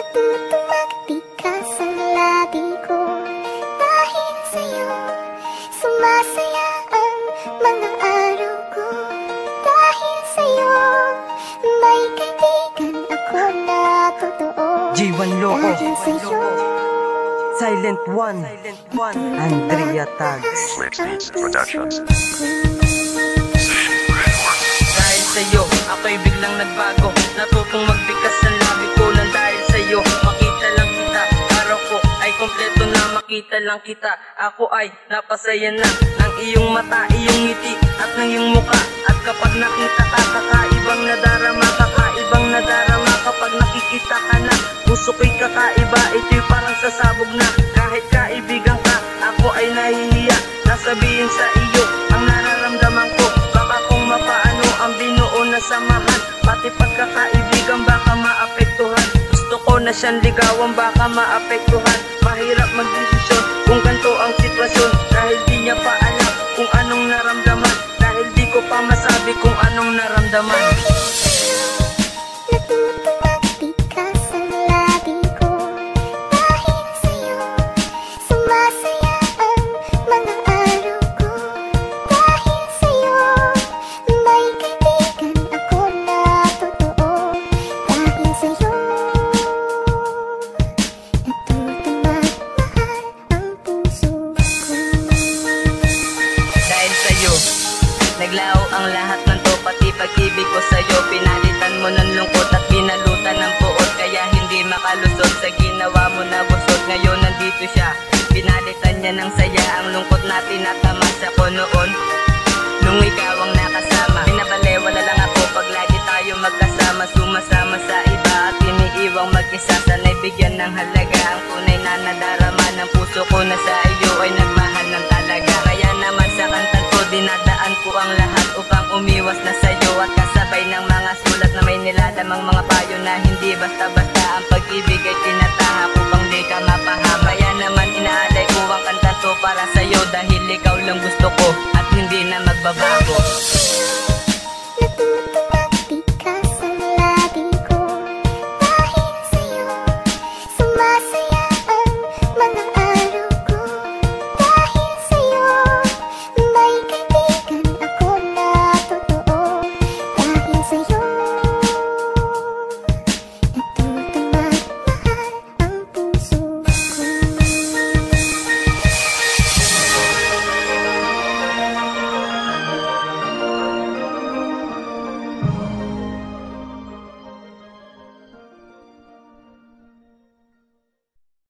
Natutumakti ka sa labi ko. Dahil sa'yo, sumasaya ang mga araw ko. Dahil sa'yo, may kaibigan ako na totoo. G1 Loco, dahil sa'yo, Silent One, Andrea Tags. Dahil sa'yo, ako'y biglang nagbago. Natutong magbigkas ng labi ko lang dahil sa'yo. Makita lang kita, araw ko ay kompleto na. Makita lang kita, ako ay napasaya na. Ng iyong mata, iyong ngiti at ng iyong muka. At kapag nakita ka, kakaibang nadarama. Kakaibang nadarama kapag nakikita ka na. Puso ko'y kakaiba, ito'y parang sasabog na. Kahit kaibigan ka, ako ay nahihiya nasabihin sa iyo ang nararamdaman ko. Baka kung mapaano ang binuo na samahan, pati pagkakaibigan baka maapektuhan. Gusto ko na siyang ligawan, baka maapektuhan. Mahirap magdesisyon kung ganito ang sitwasyon. Dahil di niya pa alam kung anong naramdaman. Dahil di ko pa masabi kung anong naramdaman. natutumakti ka sa labi ko. Dahil sa'yo, sumasaya ang mga araw ko. Dahil sa'yo, may kaibigan ako na totoo. Dahil sa'yo, natutumahal ang puso ko. Dahil sa'yo, naglaho ang lahat ng to. Pati pag-ibig ko sa'yo, pinalitan mo ng lungkot at pinalutan ng puot. Kaya hindi makalusot sa ginawa mo na gusot. Ngayon nandito siya, pinalitan niya ng saya ang lungkot na tinatamasa ko noon. Nung ikaw ang nakasama, pinabalewala lang ako pag lagi tayo magkasama. Sumasama sa iba at iniiwang mag-isa. Sana'y bigyan ng halaga ang tunay na nadarama ng puso ko na sa iyo ay nagmahal ng talaga. Kaya naman sa kantan ko, dinadaan ko ang lahat upang umiwas na sa'yo. At kasabay ng mga sulat na may nilalamang mga payo na hindi basta-basta ang pag-ibig ay tinatahak upang di ka mapahama. Kaya naman inaalay ko ang kantan to para sa'yo. Dahil ikaw lang gusto ko at hindi na magbabago. Natutumakti